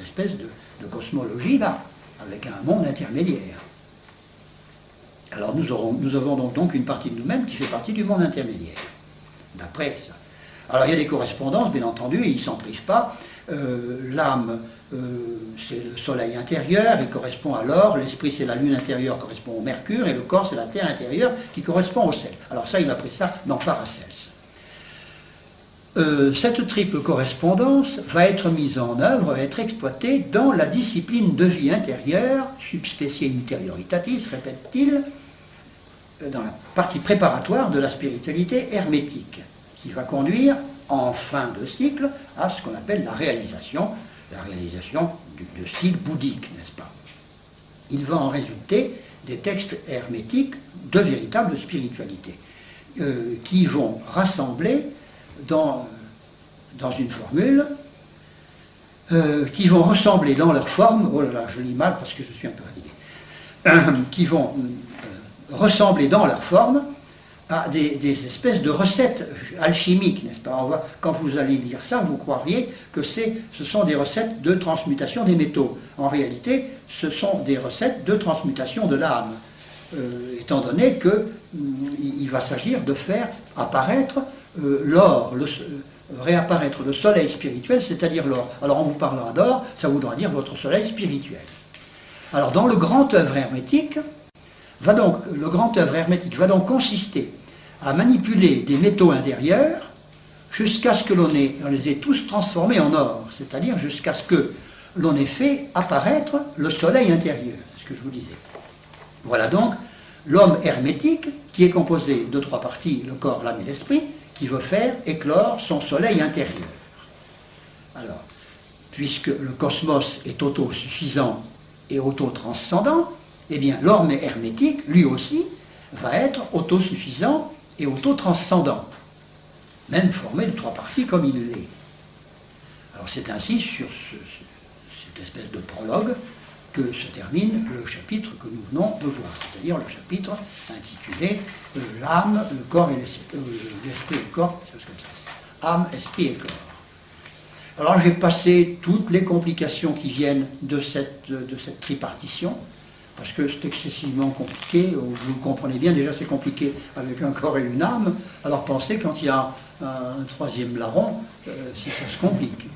espèce de cosmologie-là, avec un monde intermédiaire. Alors nous avons donc une partie de nous-mêmes qui fait partie du monde intermédiaire, d'après ça. Alors il y a des correspondances, bien entendu, et ils ne s'en privent pas. L'âme, c'est le soleil intérieur, il correspond à l'or, l'esprit c'est la lune intérieure, correspond au mercure, et le corps c'est la terre intérieure, qui correspond au sel. Alors ça, il a pris ça dans Paracelse. Cette triple correspondance va être mise en œuvre, va être exploitée dans la discipline de vie intérieure, subspecie interioritatis, répète-t-il, dans la partie préparatoire de la spiritualité hermétique, qui va conduire en fin de cycle à ce qu'on appelle la réalisation de style bouddhique, n'est-ce pas? Il va en résulter des textes hermétiques de véritable spiritualité, qui vont rassembler dans une formule, qui vont ressembler dans leur forme, oh là là, je lis mal parce que je suis un peu fatigué, qui vont ressembler dans leur forme à des espèces de recettes alchimiques, n'est-ce pas? Quand vous allez lire ça, vous croiriez que ce sont des recettes de transmutation des métaux. En réalité, ce sont des recettes de transmutation de l'âme, étant donné qu'il va s'agir de faire apparaître l'or, réapparaître le soleil spirituel, c'est-à-dire l'or. Alors on vous parlera d'or, ça voudra dire votre soleil spirituel. Alors dans le grand œuvre hermétique, le grand œuvre hermétique va donc consister à manipuler des métaux intérieurs jusqu'à ce que l'on les ait tous transformés en or, c'est-à-dire jusqu'à ce que l'on ait fait apparaître le soleil intérieur, c'est ce que je vous disais. Voilà donc l'homme hermétique qui est composé de 3 parties, le corps, l'âme et l'esprit, qui veut faire éclore son soleil intérieur. Alors, puisque le cosmos est autosuffisant et autotranscendant, eh bien l'homme hermétique, lui aussi, va être autosuffisant et autotranscendant, même formé de 3 parties comme il l'est. Alors c'est ainsi sur cette espèce de prologue que se termine le chapitre que nous venons de voir, c'est-à-dire le chapitre intitulé l'âme, le corps et l'esprit, et le corps, c'est comme ça, âme, esprit et corps. Alors j'ai passé toutes les complications qui viennent de cette tripartition, parce que c'est excessivement compliqué, vous le comprenez bien, déjà c'est compliqué avec un corps et une âme, alors pensez quand il y a un 3e larron, si ça se complique.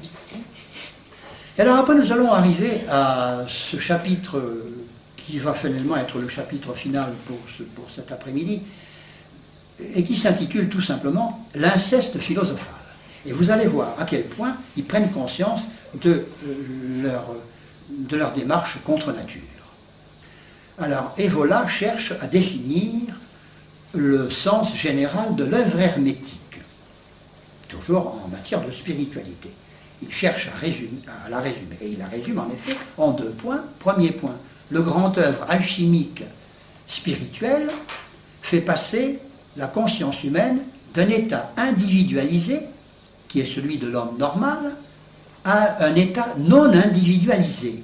Et alors après nous allons arriver à ce chapitre qui va finalement être le chapitre final pour cet après-midi, et qui s'intitule tout simplement « L'inceste philosophal ». Et vous allez voir à quel point ils prennent conscience de leur démarche contre nature. Alors, Evola cherche à définir le sens général de l'œuvre hermétique, toujours en matière de spiritualité. Il cherche à la résumer, et il la résume en effet en 2 points. Premier point, le grand œuvre alchimique spirituel fait passer la conscience humaine d'un état individualisé, qui est celui de l'homme normal, à un état non individualisé,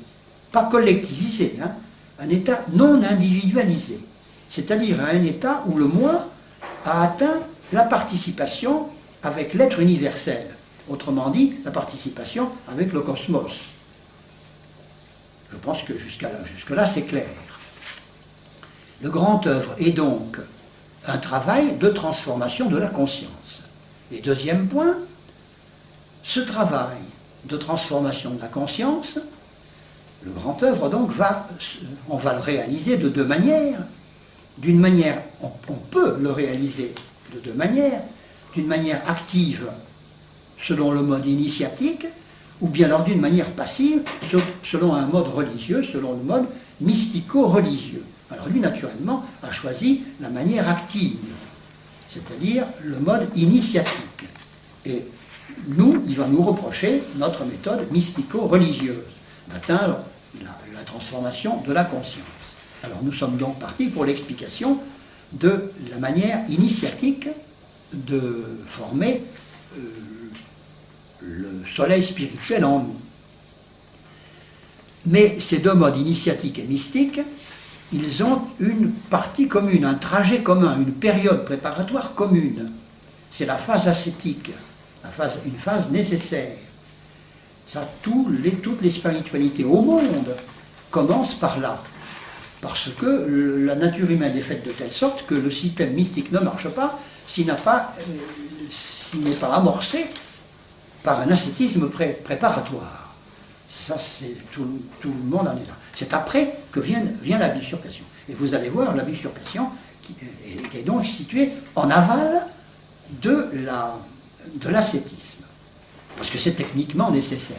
pas collectivisé, hein, un état non individualisé, c'est-à-dire un état où le moi a atteint la participation avec l'être universel, autrement dit, la participation avec le cosmos. Je pense que jusque-là, c'est clair. Le grand œuvre est donc un travail de transformation de la conscience. Et 2e point, ce travail de transformation de la conscience, le grand œuvre donc, on va le réaliser de 2 manières. D'une manière, on peut le réaliser de 2 manières, d'une manière active, selon le mode initiatique, ou bien alors d'une manière passive, selon un mode religieux, selon le mode mystico-religieux. Alors lui, naturellement, a choisi la manière active, c'est-à-dire le mode initiatique. Et nous, il va nous reprocher notre méthode mystico-religieuse, d'atteindre la transformation de la conscience. Alors nous sommes donc partis pour l'explication de la manière initiatique de former le soleil spirituel en nous. Mais ces 2 modes, initiatique et mystique, ils ont une partie commune, un trajet commun, une période préparatoire commune. C'est la phase ascétique, une phase nécessaire. Ça, toutes les spiritualités au monde commencent par là. Parce que la nature humaine est faite de telle sorte que le système mystique ne marche pas s'il n'est pas amorcé par un ascétisme préparatoire. Ça, tout le monde en est là. C'est après que vient la bifurcation. Et vous allez voir la bifurcation qui est donc située en aval de l'ascétisme. Parce que c'est techniquement nécessaire.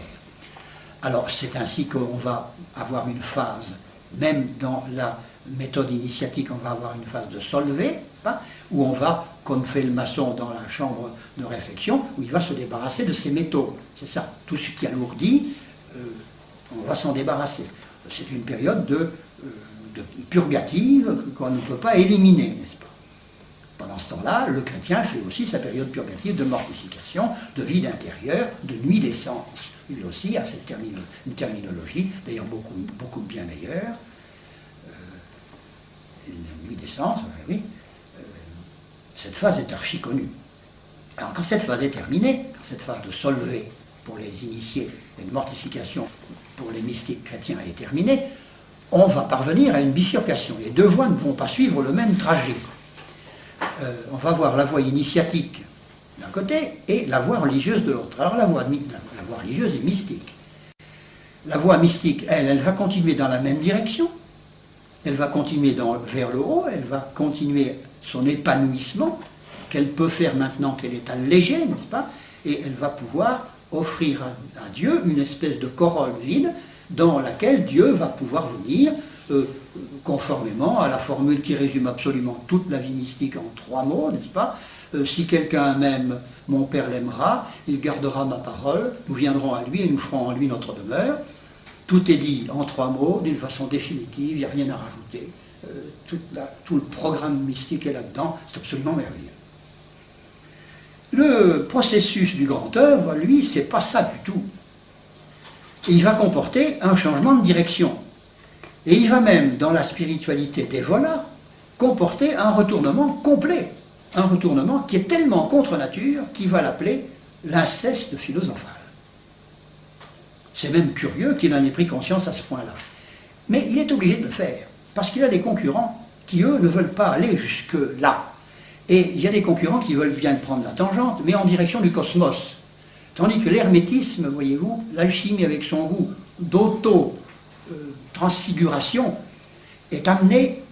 Alors c'est ainsi qu'on va avoir une phase, même dans la méthode initiatique, on va avoir une phase de solvay, hein, où on va, comme fait le maçon dans la chambre de réflexion, où il va se débarrasser de ces métaux. C'est ça, tout ce qui alourdit, on va s'en débarrasser. C'est une période de purgative qu'on ne peut pas éliminer, n'est-ce pas? Pendant ce temps-là, le chrétien fait aussi sa période purgative de mortification, de vide intérieur, de nuit des sens. Lui aussi a une terminologie, d'ailleurs beaucoup bien meilleure, une nuit des naissance, oui, cette phase est archi connue. Alors quand cette phase est terminée, cette phase de solvée pour les initiés et de mortification pour les mystiques chrétiens est terminée, on va parvenir à une bifurcation. Les deux voies ne vont pas suivre le même trajet. On va voir la voie initiatique d'un côté et la voie religieuse de l'autre. Alors la voie religieuse est mystique. La voie mystique, elle va continuer dans la même direction, elle va continuer vers le haut, elle va continuer son épanouissement, qu'elle peut faire maintenant qu'elle est allégée, n'est-ce pas? Et elle va pouvoir offrir à Dieu une espèce de corolle vide dans laquelle Dieu va pouvoir venir, conformément à la formule qui résume absolument toute la vie mystique en 3 mots, n'est-ce pas? Si quelqu'un m'aime, mon Père l'aimera, il gardera ma parole, nous viendrons à lui et nous ferons en lui notre demeure. Tout est dit en 3 mots, d'une façon définitive, il n'y a rien à rajouter. Tout le programme mystique est là-dedans, c'est absolument merveilleux. Le processus du grand œuvre, lui, c'est pas ça du tout. Il va comporter un changement de direction. Et il va même, dans la spiritualité d'Evola, comporter un retournement complet. Un retournement qui est tellement contre nature qu'il va l'appeler l'inceste philosophal. C'est même curieux qu'il en ait pris conscience à ce point-là. Mais il est obligé de le faire, parce qu'il y a des concurrents qui, eux, ne veulent pas aller jusque-là. Et il y a des concurrents qui veulent bien prendre la tangente, mais en direction du cosmos. Tandis que l'hermétisme, voyez-vous, l'alchimie avec son goût d'auto-transfiguration, est amené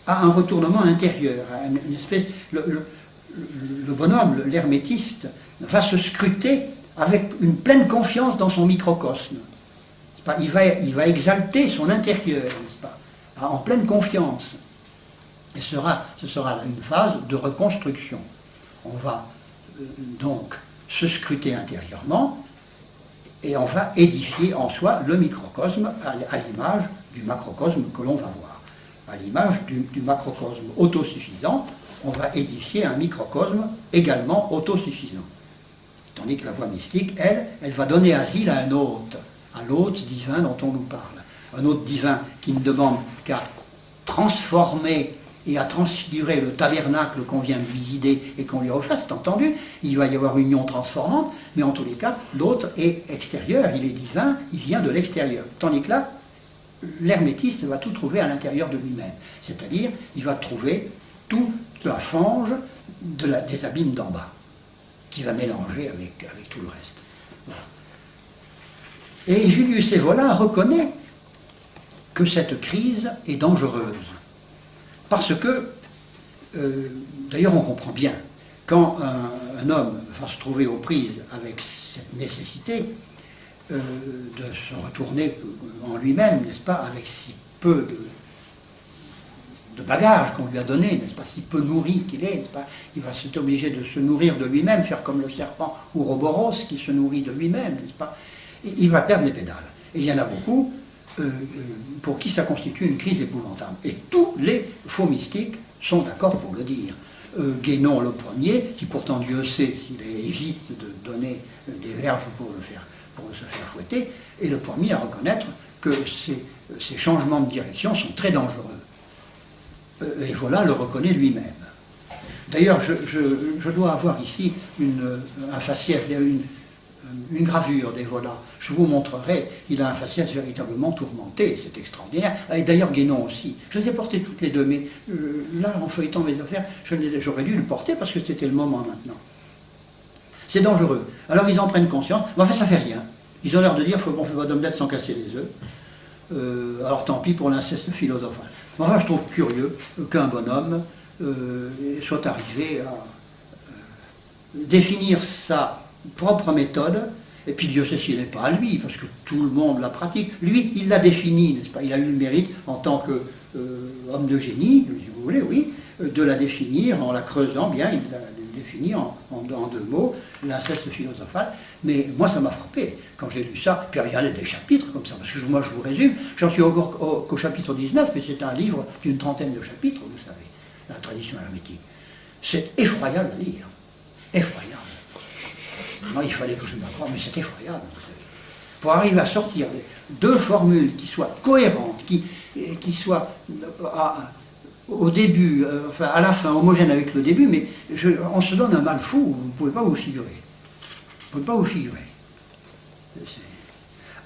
à un retournement intérieur, à une espèce... Le bonhomme, l'hermétiste, va se scruter avec une pleine confiance dans son microcosme. Il va exalter son intérieur, n'est-ce pas, en pleine confiance. Et ce sera une phase de reconstruction. On va donc se scruter intérieurement et on va édifier en soi le microcosme à l'image du macrocosme que l'on va voir. À l'image du macrocosme autosuffisant, on va édifier un microcosme également autosuffisant. Tandis que la voie mystique, elle va donner asile à un hôte, à l'hôte divin dont on nous parle. Un hôte divin qui ne demande qu'à transformer et à transfigurer le tabernacle qu'on vient de lui vider et qu'on lui refait, c'est entendu, il va y avoir une union transformante, mais en tous les cas, l'autre est extérieur, il est divin, il vient de l'extérieur. Tandis que là, l'hermétiste va tout trouver à l'intérieur de lui-même. C'est-à-dire, il va trouver toute la fange des abîmes d'en bas, qui va mélanger avec tout le reste. Voilà. Et Julius Evola reconnaît que cette crise est dangereuse. Parce que, d'ailleurs on comprend bien, quand un homme va se trouver aux prises avec cette nécessité de se retourner en lui-même, n'est-ce pas, avec si peu de bagages qu'on lui a donné, n'est-ce pas, si peu nourri qu'il est, n'est-ce pas, il va s'être obligé de se nourrir de lui-même, faire comme le serpent Ouroboros qui se nourrit de lui-même, n'est-ce pas, et il va perdre les pédales. Et il y en a beaucoup pour qui ça constitue une crise épouvantable. Et tous les faux mystiques sont d'accord pour le dire. Guénon le premier, qui pourtant Dieu sait s'il évite de donner des verges pour se faire fouetter, est le premier à reconnaître que ces changements de direction sont très dangereux. Et voilà, le reconnaît lui-même. D'ailleurs, je dois avoir ici un faciès, une gravure d'Evola. Je vous montrerai, il a un faciès véritablement tourmenté, c'est extraordinaire. Et d'ailleurs Guénon aussi. Je les ai portées toutes les deux, mais là, en feuilletant mes affaires, j'aurais dû le porter parce que c'était le moment maintenant. C'est dangereux. Alors ils en prennent conscience, mais en fait ça fait rien. Ils ont l'air de dire, on ne fait pas d'omelette sans casser les œufs. Alors tant pis pour l'inceste philosophal. Enfin, je trouve curieux qu'un bonhomme soit arrivé à définir sa propre méthode, et puis Dieu sait s'il n'est pas à lui, parce que tout le monde la pratique. Lui, il l'a définie, n'est-ce pas? Il a eu le mérite, en tant qu'homme de génie, si vous voulez, oui, de la définir en la creusant bien, il l'a définie en 2 mots, l'inceste philosophal. Mais moi, ça m'a frappé quand j'ai lu ça. Puis regardez des chapitres comme ça, parce que moi, je vous résume, j'en suis qu'au chapitre 19, mais c'est un livre d'une 30aine de chapitres, vous savez, la tradition hermétique. C'est effroyable à lire, effroyable. Moi, il fallait que je m'accorde, mais c'est effroyable, vous savez. Pour arriver à sortir 2 formules qui soient cohérentes, qui soient au début, enfin à la fin, homogène avec le début, mais on se donne un mal fou, vous ne pouvez pas vous figurer. Vous ne pouvez pas vous figurer.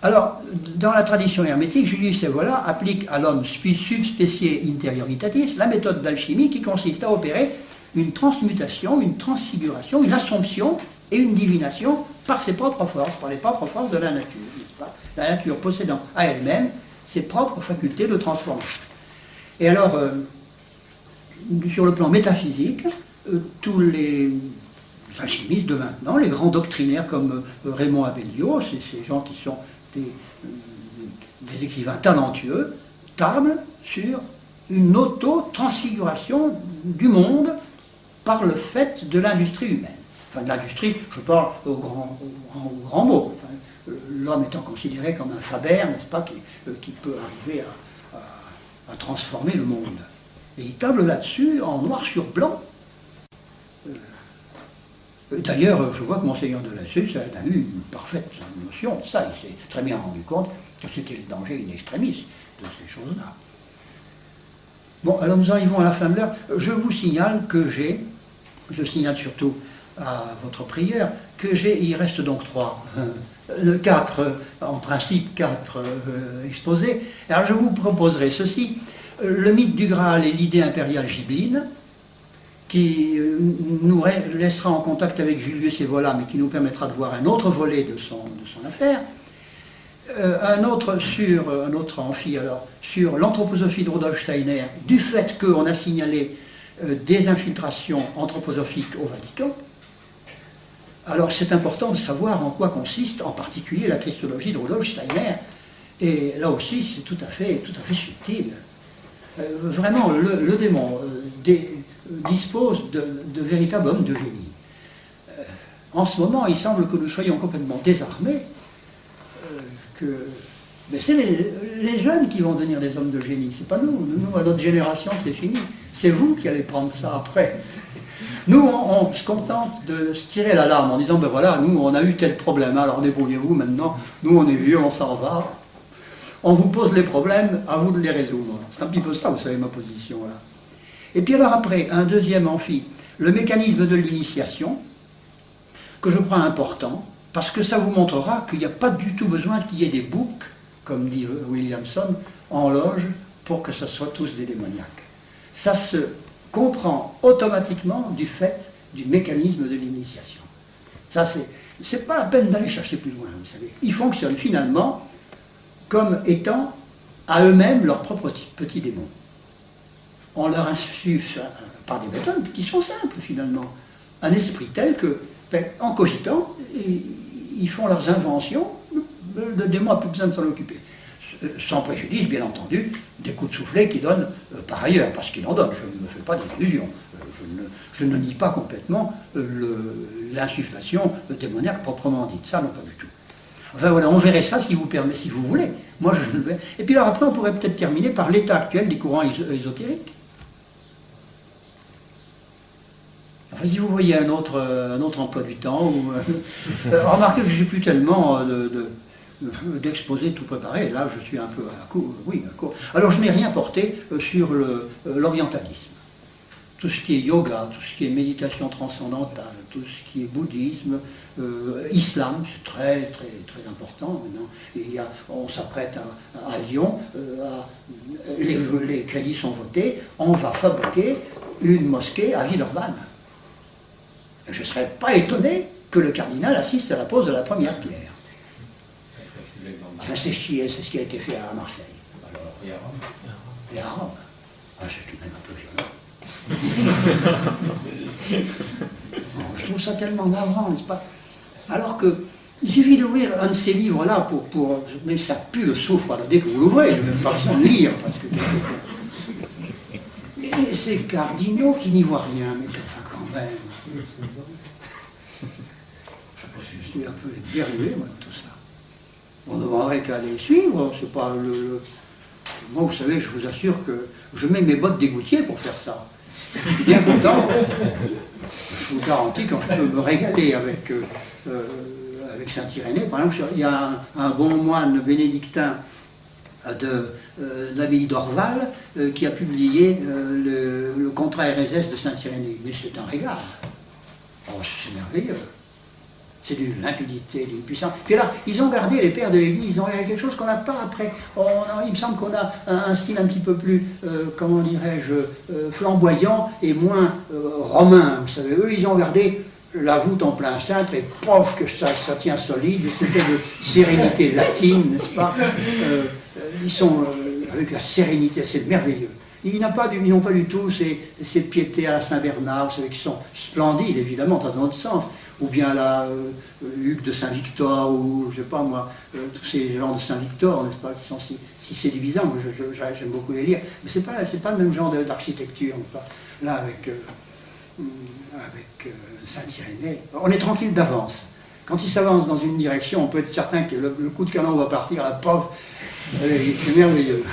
Alors, dans la tradition hermétique, Julius Evola applique à l'homme subspecie interioritatis la méthode d'alchimie qui consiste à opérer une transmutation, une transfiguration, une assomption et une divination par ses propres forces, par les propres forces de la nature, n'est-ce pas? La nature possédant à elle-même ses propres facultés de transformation. Et alors, sur le plan métaphysique, tous les alchimistes de maintenant, les grands doctrinaires comme Raymond Abellio, ces gens qui sont des écrivains talentueux, tablent sur une auto-transfiguration du monde par le fait de l'industrie humaine. Enfin, de l'industrie, je parle au grand mot. Enfin, l'homme étant considéré comme un faber, n'est-ce pas, qui peut arriver à transformer le monde. Et il table là-dessus en noir sur blanc. D'ailleurs, je vois que Monseigneur de Lassus a eu une parfaite notion de ça. Il s'est très bien rendu compte que c'était le danger in extremis de ces choses-là. Bon, alors nous arrivons à la fin de l'heure. Je vous signale que je signale surtout à votre prière, que il reste donc 4, en principe 4 exposés. Alors je vous proposerai ceci, le mythe du Graal et l'idée impériale gibbeline, qui nous laissera en contact avec Julius Evola, mais qui nous permettra de voir un autre volet de son affaire. Un autre amphi, alors, sur l'anthroposophie de Rudolf Steiner, du fait qu'on a signalé des infiltrations anthroposophiques au Vatican. Alors c'est important de savoir en quoi consiste en particulier la christologie de Rudolf Steiner, et là aussi c'est tout à fait subtil. Vraiment, le démon dispose de véritables hommes de génie. En ce moment, il semble que nous soyons complètement désarmés, mais c'est les jeunes qui vont devenir des hommes de génie, c'est pas nous. Nous, à notre génération, c'est fini. C'est vous qui allez prendre ça après. Nous, on se contente de se tirer l'alarme en disant, ben voilà, nous, on a eu tel problème, alors débrouillez-vous maintenant, nous, on est vieux, on s'en va. On vous pose les problèmes, à vous de les résoudre. C'est un petit peu ça, vous savez, ma position, là. Et puis alors après, un deuxième amphi, le mécanisme de l'initiation, que je crois important, parce que ça vous montrera qu'il n'y a pas du tout besoin qu'il y ait des boucs, comme dit Williamson, en loge, pour que ce soit tous des démoniaques. Ça se comprend automatiquement du fait du mécanisme de l'initiation. Ça, c'est pas la peine d'aller chercher plus loin, vous savez. Ils fonctionnent finalement comme étant à eux-mêmes leurs propres petits démons. On leur insuffle par des méthodes qui sont simples finalement. Un esprit tel que, en cogitant, ils font leurs inventions, le démon n'a plus besoin de s'en occuper. Sans préjudice, bien entendu, des coups de soufflet qui donnent par ailleurs, parce qu'il en donne, je ne me fais pas d'illusions. Je ne nie pas complètement l'insufflation démoniaque proprement dite, ça non pas du tout. Enfin voilà, on verrait ça si vous voulez. Moi je le vais. Et puis alors après on pourrait peut-être terminer par l'état actuel des courants ésotériques. Enfin si vous voyez un autre emploi du temps, remarquez que j'ai plus tellement d'exposés tout préparé, là je suis un peu à court, oui, à court. Alors je n'ai rien porté sur l'orientalisme. Tout ce qui est yoga, tout ce qui est méditation transcendantale, tout ce qui est bouddhisme, islam, c'est très très très important maintenant. Et on s'apprête à Lyon, les crédits sont votés, on va fabriquer une mosquée à Villeurbanne. Je ne serais pas étonné que le cardinal assiste à la pose de la première pierre. Enfin, c'est ce qui a été fait à Marseille. Alors, et à Rome. Ah, c'est tout de même un peu violent. Je trouve ça tellement navrant, n'est-ce pas? Alors que, il suffit d'ouvrir un de ces livres-là mais ça pue le soufre dès que vous l'ouvrez, je n'ai même pas besoin de lire, parce que... Et ces cardinaux qui n'y voient rien, mais enfin quand même... Je suis un peu dérouillé, moi, de tout ça. On ne demanderait qu'à les suivre, c'est pas Moi, vous savez, je vous assure que je mets mes bottes d'égoutier pour faire ça. Je suis bien content. Je vous garantis, quand je peux me régaler avec Saint-Irénée, par exemple, il y a un bon moine bénédictin l'abbaye d'Orval, qui a publié le contrat RSS de Saint-Irénée. Mais c'est un régal. Oh, c'est merveilleux. C'est d'une limpidité, d'une puissance. Puis là, ils ont gardé, les pères de l'Église, ils ont gardé quelque chose qu'on n'a pas après. Il me semble qu'on a un style un petit peu plus, comment dirais-je, flamboyant et moins romain. Vous savez, eux, ils ont gardé la voûte en plein cintre et pof, que ça tient solide. C'était de sérénité latine, n'est-ce pas? Ils sont avec la sérénité, c'est merveilleux. Ils n'ont pas du tout ces piétés à la Saint-Bernard, vous savez, qui sont splendides, évidemment, dans un autre sens. Ou bien la Hugues de Saint-Victor, ou je sais pas moi, tous ces gens de Saint-Victor, n'est-ce pas, qui sont si séduisants. J'aime beaucoup les lire. Mais c'est pas le même genre d'architecture, n'est-ce pas. Là, avec Saint-Irénée, on est tranquille d'avance. Quand il s'avance dans une direction, on peut être certain que le coup de canon va partir, la pauvre, c'est merveilleux.